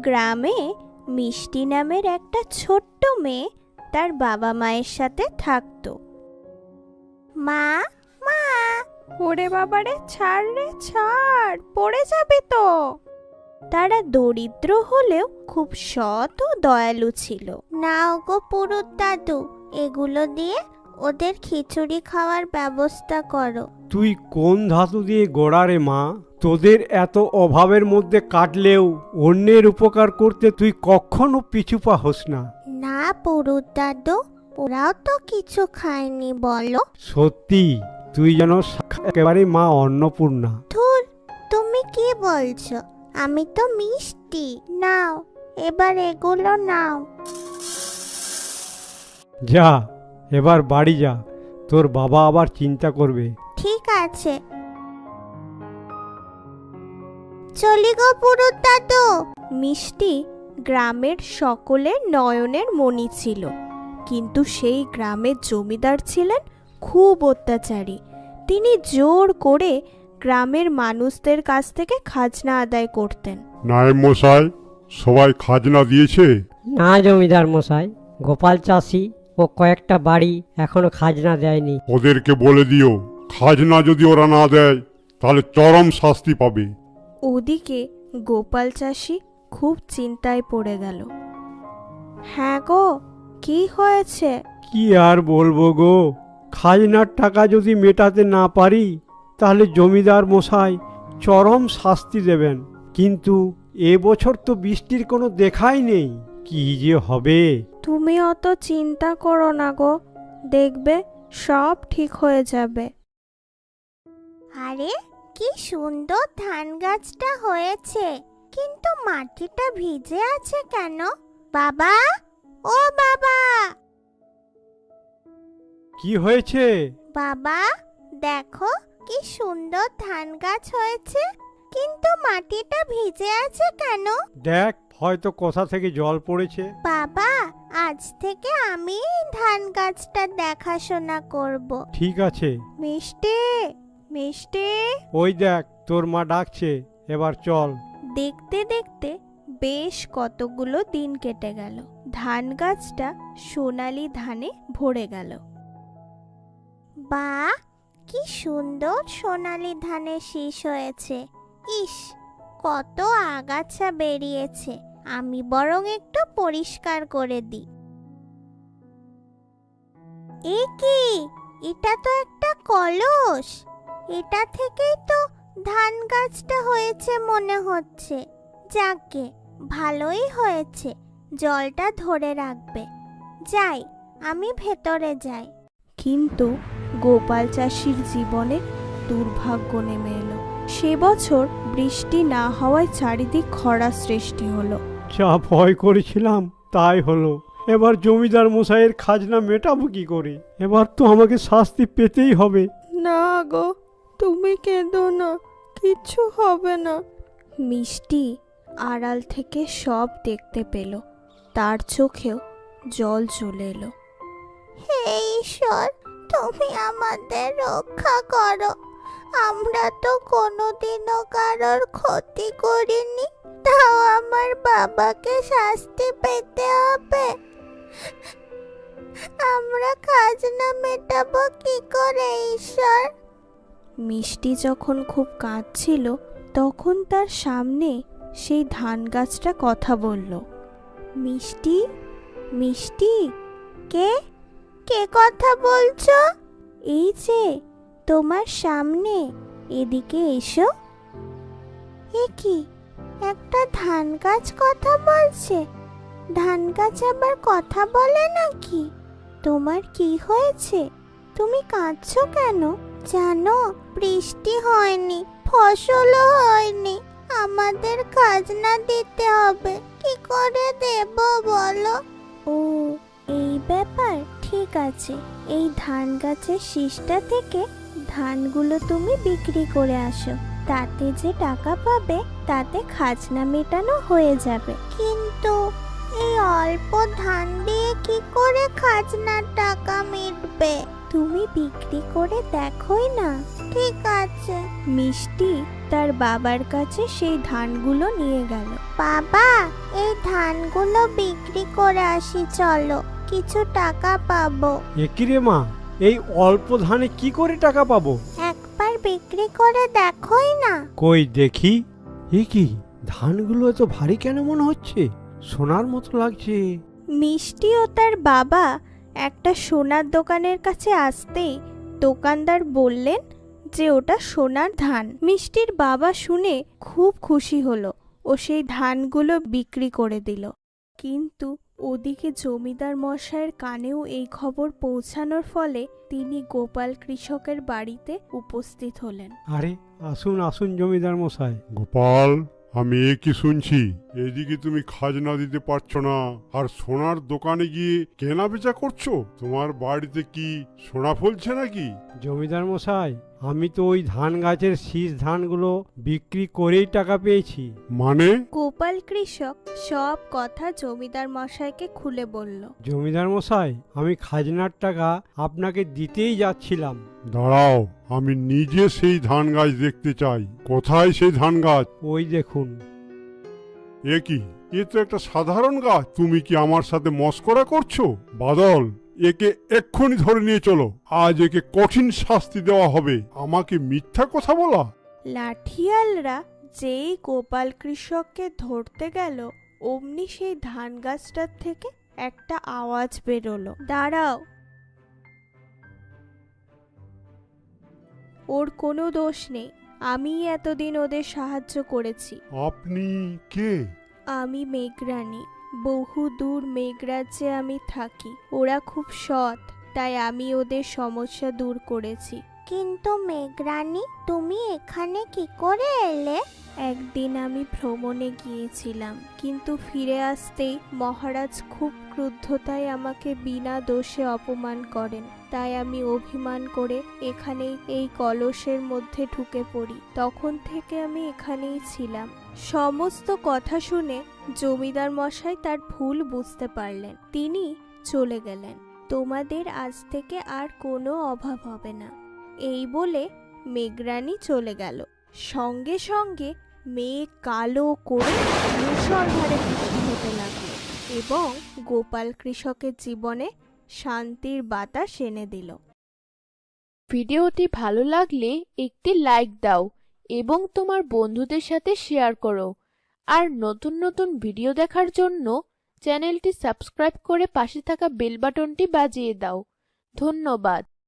গ্রামে মিষ্টি নামের একটা ছোট্ট মেয়ে তার বাবা মায়ের সাথে থাকতো। মা, মা! ওরে বাবারে, ছাড় রে ছাড়, পড়ে যাবে তো। তারা দরিদ্র হলেও খুব সৎ ও দয়ালু ছিল। নাও গো পুরুত দাদু, এগুলো দিয়ে ওদের খিচুড়ি খাওয়ার ব্যবস্থা করো। তুই কোন ধাতু দিয়ে গড়া রে মা? তোদের এত অভাবের মধ্যে কাটলেও অন্যের উপকার করতে তুই কখনো পিছু পা হোস না। না পুরুত দাদু, ওরাও তো কিছু খায়নি বলো। সত্যি তুই যেন একেবারে মা অন্নপূর্ণা। ধুর, তুমি কি বলছো? আমি তো মিষ্টি। নাও, এবার এগুলো নাও। যা, এবার বাড়ি যা, তোর বাবা আবার চিন্তা করবে। ঠিক আছে, চলি গো পুরুত দাদু। মিষ্টি গ্রামের সকলের নয়নের মণি ছিল, কিন্তু সেই গ্রামের জমিদার ছিলেন খুব অত্যাচারী। তিনি জোর করে গ্রামের মানুষদের কাছ থেকে খাজনা আদায় করতেন। নায়েব মশাই, সবাই খাজনা দিয়েছে? না জমিদার মশাই, গোপাল চাষি ও কয়েকটা বাড়ি এখনো খাজনা দেয়নি। ওদেরকে বলে দিও, খাজনা যদি ওরা না দেয় তাহলে চরম শাস্তি পাবে। ওদিকে গোপাল চাষি খুব চিন্তায় পড়ে গেল। হ্যাঁ গো, কি হয়েছে? কি আর বলবো গো, খাজনার টাকা যদি মেটাতে না পারি তাহলে জমিদার মশাই চরম শাস্তি দেবেন। কিন্তু এবছর তো বৃষ্টির কোনো দেখাই নেই, কি যে হবে। তুমি অত চিন্তা করো না গো, দেখবে সব ঠিক হয়ে যাবে। আরে কি সুন্দর ধান গাছটা হয়েছে, কিন্তু মাটিটা ভিজে আছে কেন? বাবা, ও বাবা! কি হয়েছে? বাবা, দেখো কি সুন্দর ধান গাছ হয়েছে, কিন্তু মাটিটা ভিজে আছে কেন? দেখ, হয়তো কোথা থেকে জল পড়েছে। বাবা, আজ থেকে আমি ধান গাছটা দেখাশোনা করব। ঠিক আছে। মিষ্টি, মিষ্টি! ওই দেখ, তোর মা ডাকছে, এবার চল। দেখতে দেখতে বেশ কতগুলো দিন কেটে গেল। ধান গাছটা সোনালি ধানে ভরে গেল। বাহ, কি সুন্দর সোনালি ধানের শীষ হয়েছে! ইস, কত আগাছা বেরিয়েছে, আমি বরং একটু পরিষ্কার করে দিই। এ কি? এটা তো একটা কলস। এটা থেকেই তো ধান গাছটা হয়েছে মনে হচ্ছে। যাকে, ভালোই হয়েছে, জলটা ধরে রাখবে। যাই, আমি ভেতরে যাই। কিন্তু গোপাল চাষির জীবনে দুর্ভাগ্য নেমে এলো। সে বছর বৃষ্টি না হওয়ায় চারিদিক খরা সৃষ্টি হলো। যা ভয় করেছিলাম তাই হলো। এবার জমিদার মশাইয়ের খাজনা মেটাবো কি করে? এবার তো আমাকে শাস্তি পেতেই হবে। না গো, তুমি কেঁদো না, কিচ্ছু হবে না। মিষ্টি আড়াল থেকে সব দেখতে পেল, তার চোখেও জল চলে এলো। হে ঈশ্বর, তুমি আমাদের রক্ষা করো। আমরা তো কোনোদিনও কারোর ক্ষতি করিনি, তাও আমার বাবাকে শাস্তি পেতে হবে। আমরা খাজনা মেটাবো কি করে ঈশ্বর? মিষ্টি যখন খুব কাঁদছিল, তখন তার সামনে সেই ধান গাছটা কথা বলল। মিষ্টি, মিষ্টি! কে কে কথা বলছো? এই যে তোমার সামনে, এদিকে এসো। এ কি, একটা ধান গাছ কথা বলছে? ধান গাছ আবার কথা বলে নাকি? তোমার কি হয়েছে? তুমি কাঁদছো কেন? জানো, বৃষ্টি হয়নি, ফসলও হয়নি, আমাদের খাজনা দিতে হবে। কি করে দেব বলো? ও, এই ব্যাপার। ঠিক আছে, এই ধান গাছের শীষটা থেকে ধানগুলো তুমি বিক্রি করে আসো। তাতে যে টাকা পাবে তাতে খাজনা মেটানো হয়ে যাবে। কিন্তু এই অল্প ধান দিয়ে কি করে খাজনার টাকা মিটবে? তুমি বিক্রি করে দেখোই না। ঠিক আছে। মিষ্টি তার বাবার কাছে সেই ধানগুলো নিয়ে গেল। বাবা, এই ধানগুলো বিক্রি করে আসি, চলো, কিছু টাকা পাবো। একই রে মা, এই অল্প ধানে কি করে টাকা পাবো? একবার বিক্রি করে দেখোই না। কই দেখি। এ কি, ধানগুলো এত ভারী কেন মনে হচ্ছে? সোনার মতো লাগছে। মিষ্টি ও তার বাবা একটা সোনার দোকানের কাছে আসতেই দোকানদার বললেন যে ওটা সোনার ধান। মিষ্টির বাবা শুনে খুব খুশি হলো ও সেই ধানগুলো বিক্রি করে দিল। কিন্তু ওদিকে জমিদার মশাইয়ের কানেও এই খবর পৌঁছানোর ফলে তিনি গোপাল কৃষকের বাড়িতে উপস্থিত হলেন। আরে আসুন আসুন জমিদার মশাই। গোপাল, আমি এ কি শুনছি? এদিকে তুমি খাজনা দিতে পারছো না, আর সোনার দোকানে গিয়ে কেনা বেচা করছো? তোমার বাড়িতে কি সোনা ফলছে নাকি? জমিদার মশাই, আমি তো ওই ধান গাছের শীষ ধানগুলো বিক্রি করেই টাকা পেয়েছি। মানে? গোপাল কৃষক সব কথা জমিদার মশাইকে খুলে বলল। জমিদার মশাই, আমি খাজনার টাকা আপনাকে দিতেই যাচ্ছিলাম। দাঁড়াও, আমি নিজে সেই ধান গাছ দেখতে চাই। কোথায় সেই ধান গাছ? ওই দেখুন। এ কি, এ তো একটা সাধারণ গাছ। তুমি কি আমার সাথে মস্করা করছো? বাদল, একে এক্ষুনি ধরে নিয়ে চলো। আজ একে কঠিন শাস্তি দেওয়া হবে। আমাকে মিথ্যা কথা বলা। লাঠিয়ালরা যেই গোপাল কৃষককে ধরতে গেল অমনি সেই ধান গাছটার থেকে একটা আওয়াজ বেরোলো, দাঁড়াও, ওর কোনো দোষ নেই, আমি এতদিন ওদের সাহায্য করেছি। আপনি কে? আমি মেঘরানী, বহু দূর মেঘরাজ্যে আমি থাকি। ওরা খুব সৎ, তাই আমি ওদের সমস্যা দূর করেছি। কিন্তু মেঘরানী, তুমি এখানে কি করে এলে? একদিন আমি ভ্রমণে গিয়েছিলাম, কিন্তু ফিরে আসতেই মহারাজ খুব ক্রুদ্ধতায় আমাকে বিনা দোষে অপমান করেন। তাই আমি অভিমান করে এখানেই এই কলসের মধ্যে ঢুকে পড়ি। তখন থেকে আমি এখানেই ছিলাম। সমস্ত কথা শুনে জমিদার মশাই তার ভুল বুঝতে পারলেন। তিনি চলে গেলেন। তোমাদের আজ থেকে আর কোনো অভাব হবে না, এই বলে মেঘরানী চলে গেল। সঙ্গে সঙ্গে মেঘ কালো করে মুষলধারে বৃষ্টি হতে লাগলো এবং গোপাল কৃষকের জীবনে শান্তির বাতাস এনে দিল। ভিডিওটি ভালো লাগলে একটি লাইক দাও এবং তোমার বন্ধুদের সাথে শেয়ার করো। আর নতুন নতুন ভিডিও দেখার জন্য চ্যানেলটি সাবস্ক্রাইব করে পাশে থাকা বেল বাটনটি বাজিয়ে দাও। ধন্যবাদ।